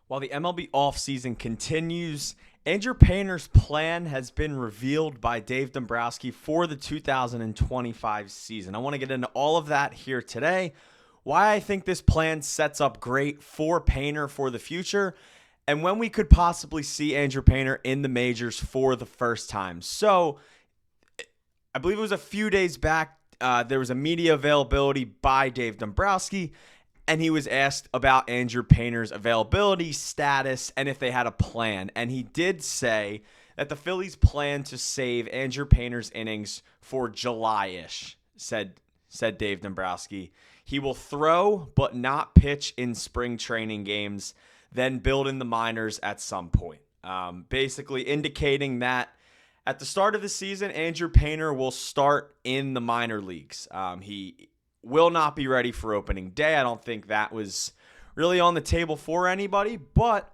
While the MLB offseason continues, Andrew Painter's plan has been revealed by Dave Dombrowski for the 2025 season. I want to get into all of that here today, why I think this plan sets up great for Painter for the future, and when we could possibly see Andrew Painter in the majors for the first time. So, I believe it was a few days back, there was a media availability by Dave Dombrowski, and he was asked about Andrew Painter's availability status and if they had a plan. And he did say that the Phillies plan to save Andrew Painter's innings for July-ish, said Dave Dombrowski. He will throw but not pitch in spring training games, then build in the minors at some point. Basically indicating that at the start of the season, Andrew Painter will start in the minor leagues. He will not be ready for opening day. I don't think that was really on the table for anybody, but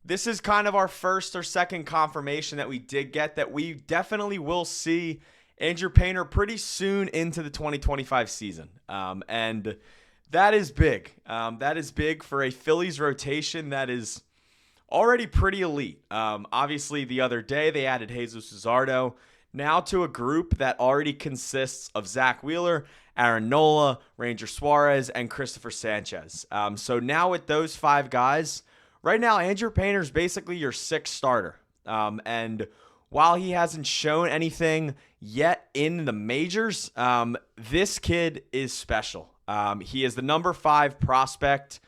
this is kind of our first or second confirmation that we did get that we definitely will see Andrew Painter pretty soon into the 2025 season. And that is big. That is big for a Phillies rotation that is already pretty elite. Obviously, the other day they added Jesus Luzardo, now to a group that already consists of Zack Wheeler, Aaron Nola, Ranger Suarez, and Christopher Sanchez. So now with those five guys, right now Andrew Painter is basically your sixth starter. And while he hasn't shown anything yet in the majors, this kid is special. He is the number 5 prospect.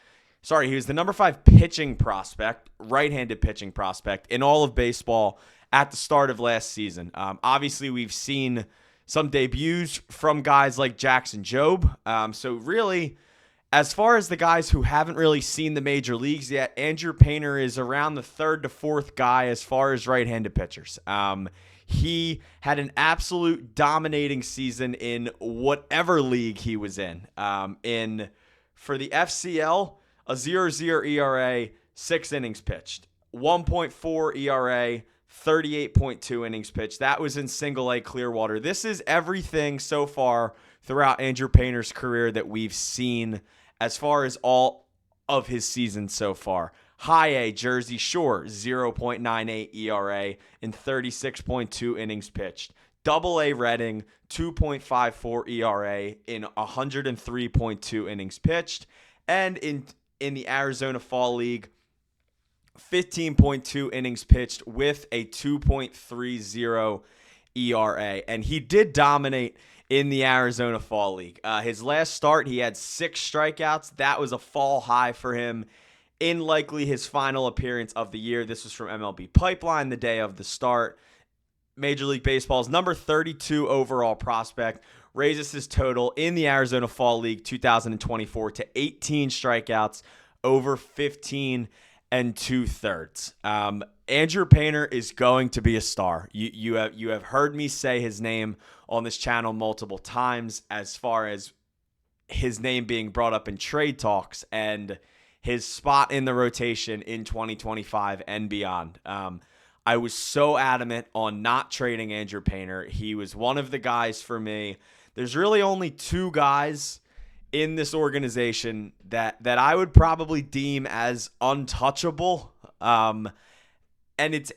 He was the number 5 pitching prospect, right-handed pitching prospect in all of baseball at the start of last season. Obviously, we've seen some debuts from guys like Jackson Jobe. So really, as far as the guys who haven't really seen the major leagues yet, Andrew Painter is around the 3rd to 4th guy as far as right-handed pitchers. He had an absolute dominating season in whatever league he was in. For the FCL, a 0.0 ERA, 6 innings pitched, 1.4 ERA, 38.2 innings pitched. That was in single A Clearwater. This is everything so far throughout Andrew Painter's career that we've seen as far as all of his seasons so far. High A Jersey Shore, 0.98 ERA and 36.2 innings pitched. Double A Reading, 2.54 ERA in 103.2 innings pitched. And in the Arizona Fall League, 15.2 innings pitched with a 2.30 ERA. And he did dominate in the Arizona Fall League. His last start, he had 6 strikeouts. That was a fall high for him in likely his final appearance of the year. This was from MLB Pipeline the day of the start. Major League Baseball's number 32 overall prospect raises his total in the Arizona Fall League 2024 to 18 strikeouts over 15 and 2/3. Andrew Painter is going to be a star. You have heard me say his name on this channel multiple times as far as his name being brought up in trade talks and his spot in the rotation in 2025 and beyond. I was so adamant on not trading Andrew Painter. He was one of the guys for me. There's really only 2 guys in this organization that I would probably deem as untouchable. And it's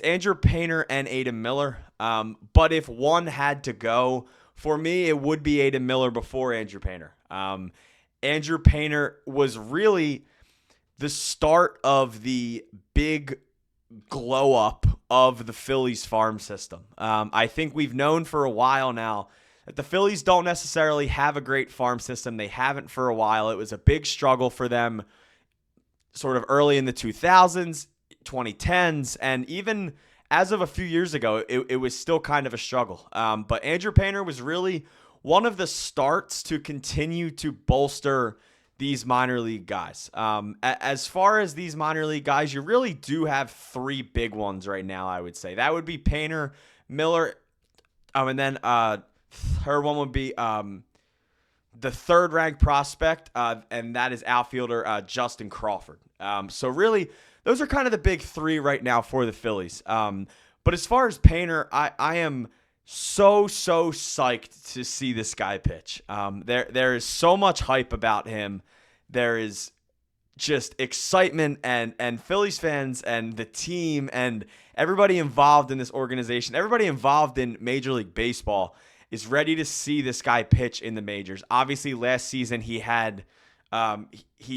Andrew Painter and Adam Miller. But if one had to go, for me, it would be Adam Miller before Andrew Painter. Andrew Painter was really the start of the big glow up of the Phillies farm system. I think we've known for a while now that the Phillies don't necessarily have a great farm system. They haven't for a while. It was a big struggle for them sort of early in the 2000s, 2010s, and even as of a few years ago, it was still kind of a struggle. But Andrew Painter was really one of the starts to continue to bolster these minor league guys. As far as these minor league guys, you really do have 3 big ones right now, I would say. That would be Painter, Miller, and then third one would be the 3rd-ranked prospect, and that is outfielder Justin Crawford. So really, those are kind of the big 3 right now for the Phillies. But as far as Painter, I am so psyched to see this guy pitch. There is so much hype about him. There is just excitement, and Phillies fans and the team and everybody involved in this organization, everybody involved in Major League Baseball is ready to see this guy pitch in the majors. Obviously, last season he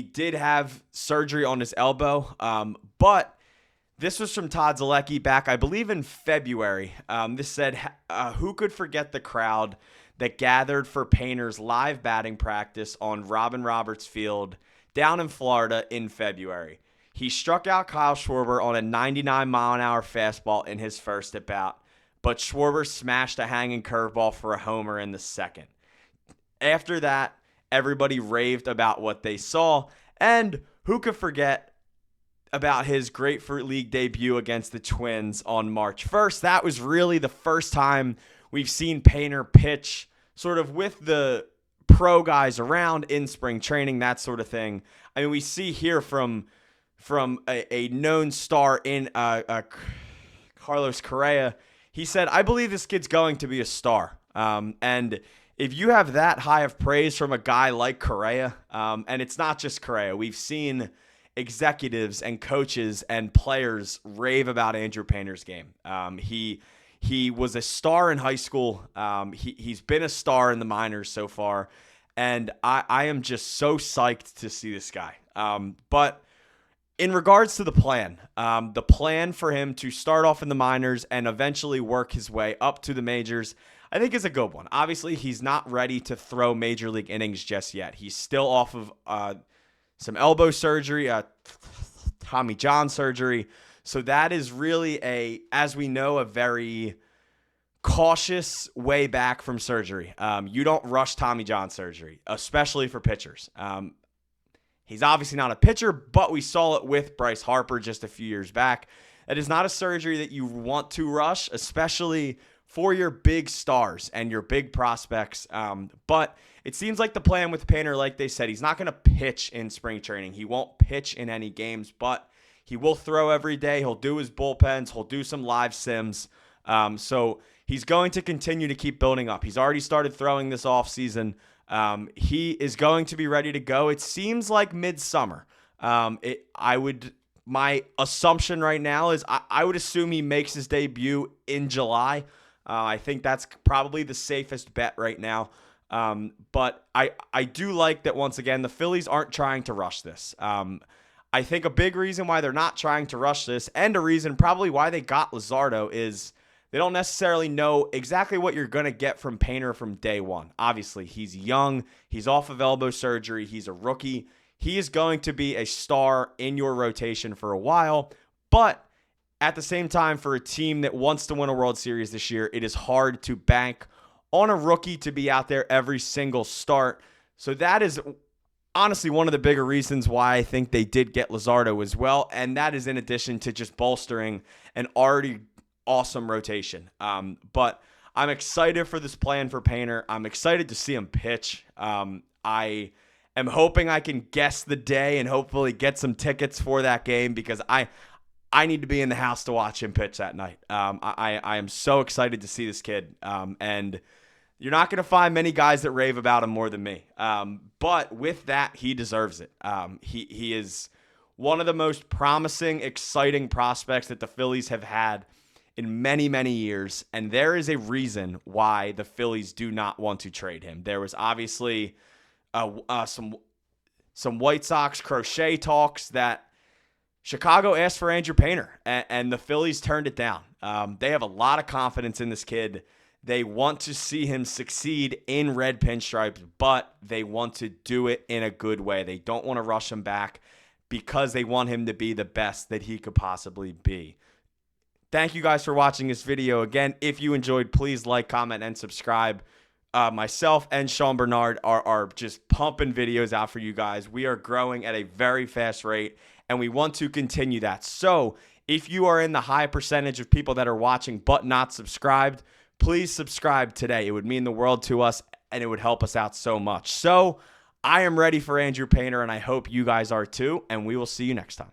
did have surgery on his elbow, but this was from Todd Zalecki back, I believe, in February. This said, who could forget the crowd that gathered for Painter's live batting practice on Robin Roberts Field down in Florida in February. He struck out Kyle Schwarber on a 99-mile-an-hour fastball in his first at-bat, but Schwarber smashed a hanging curveball for a homer in the second. After that, everybody raved about what they saw, and who could forget about his grapefruit league debut against the Twins on March 1st. That was really the first time we've seen Painter pitch sort of with the pro guys around in spring training, that sort of thing. I mean, we see here from a known star in Carlos Correa. He said, "I believe this kid's going to be a star." And if you have that high of praise from a guy like Correa, and it's not just Correa, we've seen executives and coaches and players rave about Andrew Painter's game. He was a star in high school. He's been a star in the minors so far. And I am just so psyched to see this guy. But in regards to the plan for him to start off in the minors and eventually work his way up to the majors, I think is a good one. Obviously, he's not ready to throw major league innings just yet. He's still off of some elbow surgery, Tommy John surgery. So that is really as we know, a very cautious way back from surgery. You don't rush Tommy John surgery, especially for pitchers. He's obviously not a pitcher, but we saw it with Bryce Harper just a few years back. It is not a surgery that you want to rush, especially for your big stars and your big prospects. But it seems like the plan with Painter, like they said, he's not going to pitch in spring training. He won't pitch in any games, but he will throw every day. He'll do his bullpens. He'll do some live sims. So he's going to continue to keep building up. He's already started throwing this offseason. He is going to be ready to go. It seems like midsummer. My assumption right now is I would assume he makes his debut in July. I think that's probably the safest bet right now. But I do like that, once again, the Phillies aren't trying to rush this. I think a big reason why they're not trying to rush this, and a reason probably why they got Luzardo, is they don't necessarily know exactly what you're going to get from Painter from day one. Obviously, he's young. He's off of elbow surgery. He's a rookie. He is going to be a star in your rotation for a while. But at the same time, for a team that wants to win a World Series this year, it is hard to bank on a rookie to be out there every single start. So that is honestly one of the bigger reasons why I think they did get Luzardo as well. And that is in addition to just bolstering an already awesome rotation. But I'm excited for this plan for Painter. I'm excited to see him pitch. I am hoping I can guess the day and hopefully get some tickets for that game, because I need to be in the house to watch him pitch that night. I am so excited to see this kid. And you're not going to find many guys that rave about him more than me. But with that, he deserves it. He is one of the most promising, exciting prospects that the Phillies have had in many, many years. And there is a reason why the Phillies do not want to trade him. There was obviously some White Sox crochet talks that Chicago asked for Andrew Painter, and the Phillies turned it down. They have a lot of confidence in this kid. They want to see him succeed in red pinstripes, but they want to do it in a good way. They don't want to rush him back because they want him to be the best that he could possibly be. Thank you guys for watching this video. Again, if you enjoyed, please like, comment, and subscribe. Myself and Sean Bernard are just pumping videos out for you guys. We are growing at a very fast rate, and we want to continue that. So if you are in the high percentage of people that are watching but not subscribed, please subscribe today. It would mean the world to us, and it would help us out so much. So I am ready for Andrew Painter, and I hope you guys are too, and we will see you next time.